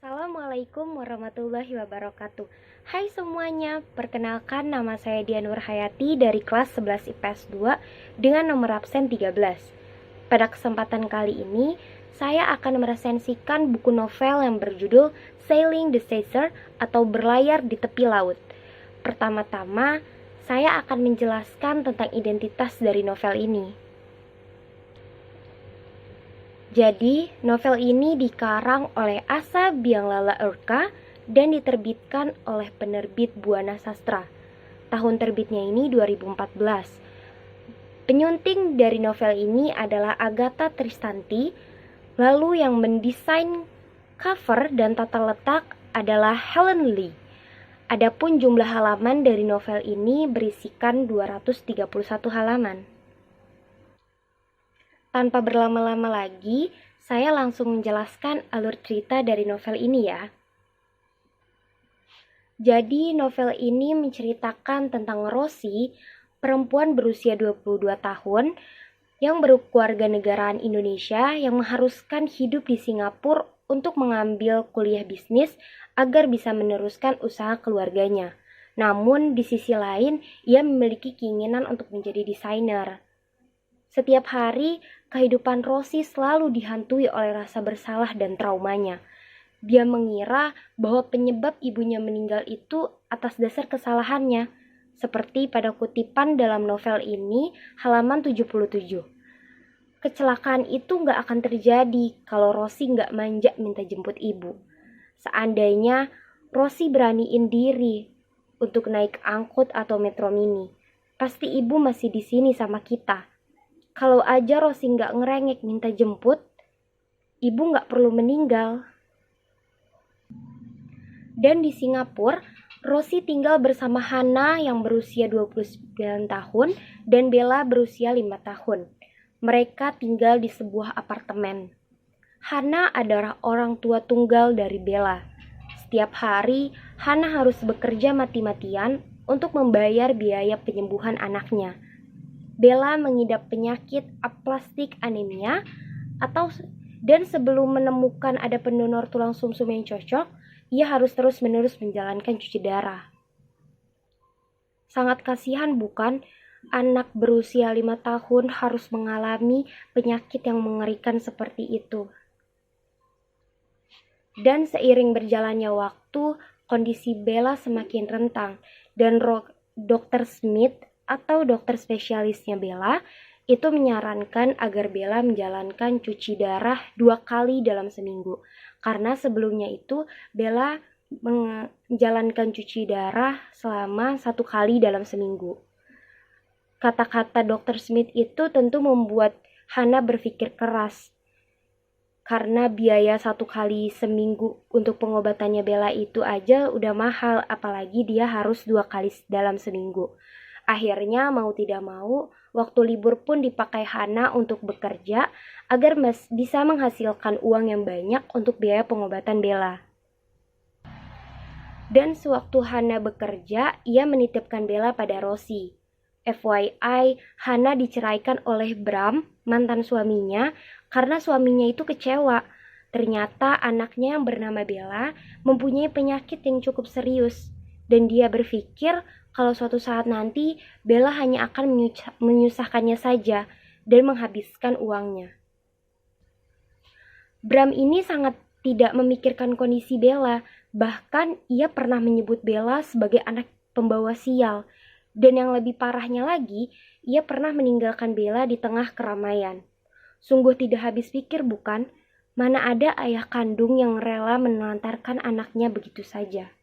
Assalamualaikum warahmatullahi wabarakatuh. Hai semuanya, perkenalkan nama saya Dian Nurhayati dari kelas 11 IPS 2 dengan nomor absen 13. Pada kesempatan kali ini, saya akan meresensikan buku novel yang berjudul Sailing the Chaser atau Berlayar di Tepi Laut. Pertama-tama, saya akan menjelaskan tentang identitas dari novel ini. Jadi, novel ini dikarang oleh Asa Bianglala Urka dan diterbitkan oleh penerbit Buana Sastra. Tahun terbitnya ini 2014. Penyunting dari novel ini adalah Agatha Tristanti, lalu yang mendesain cover dan tata letak adalah Helen Lee. Adapun jumlah halaman dari novel ini berisikan 231 halaman. Tanpa berlama-lama lagi, saya langsung menjelaskan alur cerita dari novel ini ya. Jadi novel ini menceritakan tentang Rosie, perempuan berusia 22 tahun yang berkewarganegaraan Indonesia yang mengharuskan hidup di Singapura untuk mengambil kuliah bisnis agar bisa meneruskan usaha keluarganya. Namun di sisi lain, ia memiliki keinginan untuk menjadi desainer. Setiap hari, kehidupan Rosie selalu dihantui oleh rasa bersalah dan traumanya. Dia mengira bahwa penyebab ibunya meninggal itu atas dasar kesalahannya, seperti pada kutipan dalam novel ini, halaman 77. Kecelakaan itu nggak akan terjadi kalau Rosie nggak manja minta jemput ibu. Seandainya Rosie beraniin diri untuk naik angkut atau metro mini, pasti ibu masih di sini sama kita. Kalau aja Rosie nggak ngerengek minta jemput, ibu nggak perlu meninggal. Dan di Singapura, Rosie tinggal bersama Hana yang berusia 29 tahun dan Bella berusia 5 tahun. Mereka tinggal di sebuah apartemen. Hana adalah orang tua tunggal dari Bella. Setiap hari, Hana harus bekerja mati-matian untuk membayar biaya penyembuhan anaknya. Bella mengidap penyakit aplastik anemia dan sebelum menemukan ada pendonor tulang sumsum yang cocok, ia harus terus-menerus menjalankan cuci darah. Sangat kasihan bukan? Anak berusia 5 tahun harus mengalami penyakit yang mengerikan seperti itu. Dan seiring berjalannya waktu, kondisi Bella semakin rentang dan Dr. Smith atau dokter spesialisnya Bella itu menyarankan agar Bella menjalankan cuci darah 2 kali dalam seminggu. Karena sebelumnya itu Bella menjalankan cuci darah selama 1 kali dalam seminggu. Kata-kata dokter Smith itu tentu membuat Hana berpikir keras. Karena biaya 1 kali seminggu untuk pengobatannya Bella itu aja udah mahal, apalagi dia harus 2 kali dalam seminggu. Akhirnya mau tidak mau, waktu libur pun dipakai Hana untuk bekerja agar bisa menghasilkan uang yang banyak untuk biaya pengobatan Bella. Dan sewaktu Hana bekerja, ia menitipkan Bella pada Rosie. FYI, Hana diceraikan oleh Bram, mantan suaminya, karena suaminya itu kecewa. Ternyata anaknya yang bernama Bella mempunyai penyakit yang cukup serius. Dan dia berpikir kalau suatu saat nanti Bella hanya akan menyusahkannya saja dan menghabiskan uangnya. Bram ini sangat tidak memikirkan kondisi Bella, bahkan ia pernah menyebut Bella sebagai anak pembawa sial. Dan yang lebih parahnya lagi, ia pernah meninggalkan Bella di tengah keramaian. Sungguh tidak habis pikir bukan? Mana ada ayah kandung yang rela menelantarkan anaknya begitu saja.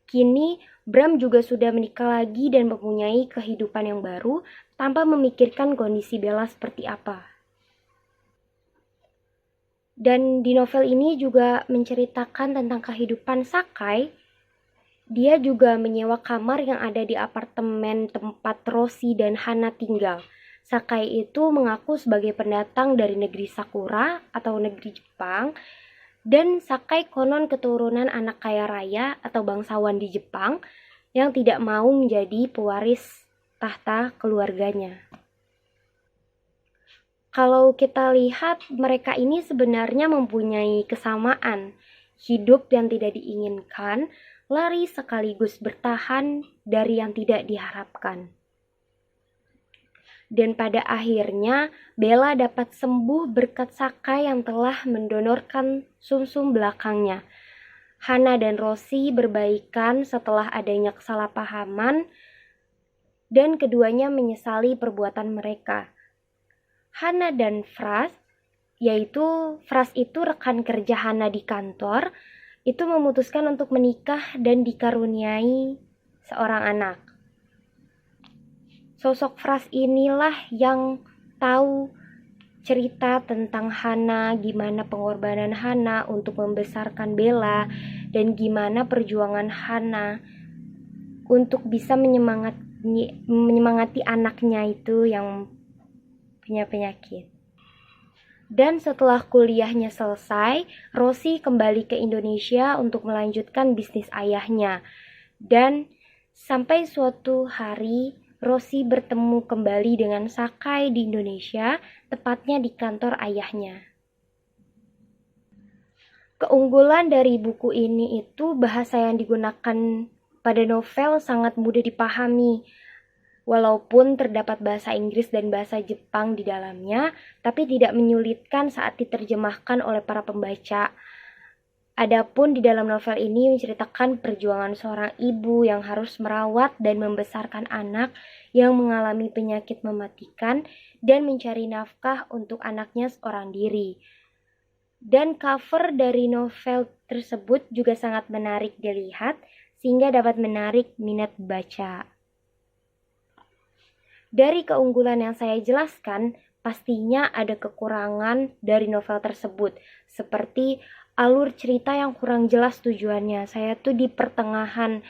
Kini, Bram juga sudah menikah lagi dan mempunyai kehidupan yang baru tanpa memikirkan kondisi Bella seperti apa. Dan di novel ini juga menceritakan tentang kehidupan Sakai. Dia juga menyewa kamar yang ada di apartemen tempat Rosie dan Hana tinggal. Sakai itu mengaku sebagai pendatang dari negeri Sakura atau negeri Jepang. Dan Sakai konon keturunan anak kaya raya atau bangsawan di Jepang yang tidak mau menjadi pewaris tahta keluarganya. Kalau kita lihat, mereka ini sebenarnya mempunyai kesamaan. Hidup yang tidak diinginkan, lari sekaligus bertahan dari yang tidak diharapkan. Dan pada akhirnya, Bella dapat sembuh berkat Saka yang telah mendonorkan sumsum belakangnya. Hana dan Rosie berbaikan setelah adanya kesalahpahaman, dan keduanya menyesali perbuatan mereka. Hana dan Fras, yaitu Fras itu rekan kerja Hana di kantor, itu memutuskan untuk menikah dan dikaruniai seorang anak. Sosok Fras inilah yang tahu cerita tentang Hana, gimana pengorbanan Hana untuk membesarkan Bella, dan gimana perjuangan Hana untuk bisa menyemangati anaknya itu yang punya penyakit. Dan setelah kuliahnya selesai, Rosie kembali ke Indonesia untuk melanjutkan bisnis ayahnya. Dan sampai suatu hari Rosie bertemu kembali dengan Sakai di Indonesia, tepatnya di kantor ayahnya. Keunggulan dari buku ini itu bahasa yang digunakan pada novel sangat mudah dipahami. Walaupun terdapat bahasa Inggris dan bahasa Jepang di dalamnya, tapi tidak menyulitkan saat diterjemahkan oleh para pembaca. Adapun di dalam novel ini menceritakan perjuangan seorang ibu yang harus merawat dan membesarkan anak yang mengalami penyakit mematikan dan mencari nafkah untuk anaknya seorang diri. Dan cover dari novel tersebut juga sangat menarik dilihat sehingga dapat menarik minat baca. Dari keunggulan yang saya jelaskan, pastinya ada kekurangan dari novel tersebut, seperti alur cerita yang kurang jelas tujuannya. Saya tuh di pertengahan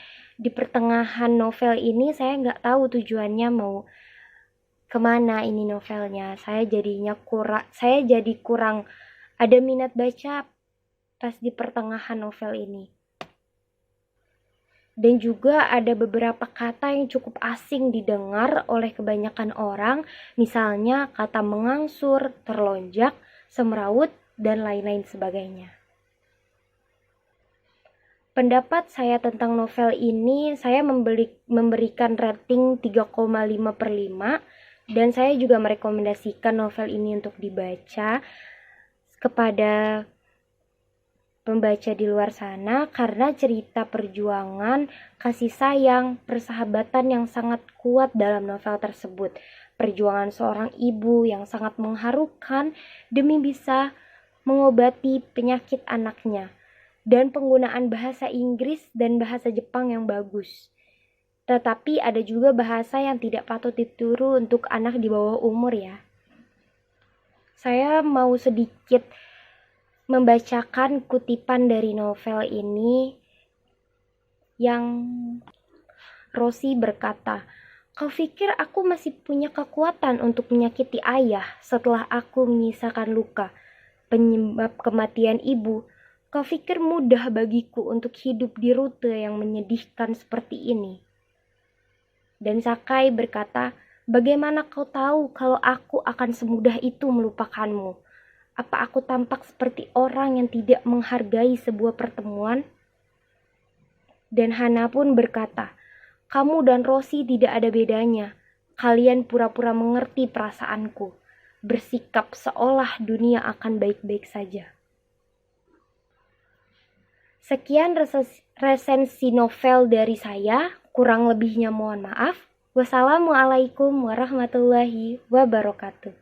novel ini saya nggak tahu tujuannya mau kemana ini novelnya. Saya jadi kurang ada minat baca pas di pertengahan novel ini. Dan juga ada beberapa kata yang cukup asing didengar oleh kebanyakan orang, misalnya kata mengangsur, terlonjak, semrawut, dan lain-lain sebagainya. Pendapat saya tentang novel ini, saya memberikan rating 3,5/5, dan saya juga merekomendasikan novel ini untuk dibaca kepada pembaca di luar sana karena cerita perjuangan, kasih sayang, persahabatan yang sangat kuat dalam novel tersebut. Perjuangan seorang ibu yang sangat mengharukan demi bisa mengobati penyakit anaknya. Dan penggunaan bahasa Inggris dan bahasa Jepang yang bagus. Tetapi ada juga bahasa yang tidak patut ditiru untuk anak di bawah umur ya. Saya mau sedikit membacakan kutipan dari novel ini yang Rosie berkata, "Kau pikir aku masih punya kekuatan untuk menyakiti ayah setelah aku menyisakan luka, penyebab kematian ibu? Kau pikir mudah bagiku untuk hidup di rute yang menyedihkan seperti ini?" Dan Sakai berkata, "Bagaimana kau tahu kalau aku akan semudah itu melupakanmu? Apa aku tampak seperti orang yang tidak menghargai sebuah pertemuan?" Dan Hana pun berkata, "Kamu dan Rosie tidak ada bedanya. Kalian pura-pura mengerti perasaanku, bersikap seolah dunia akan baik-baik saja." Sekian resensi novel dari saya, kurang lebihnya mohon maaf. Wassalamualaikum warahmatullahi wabarakatuh.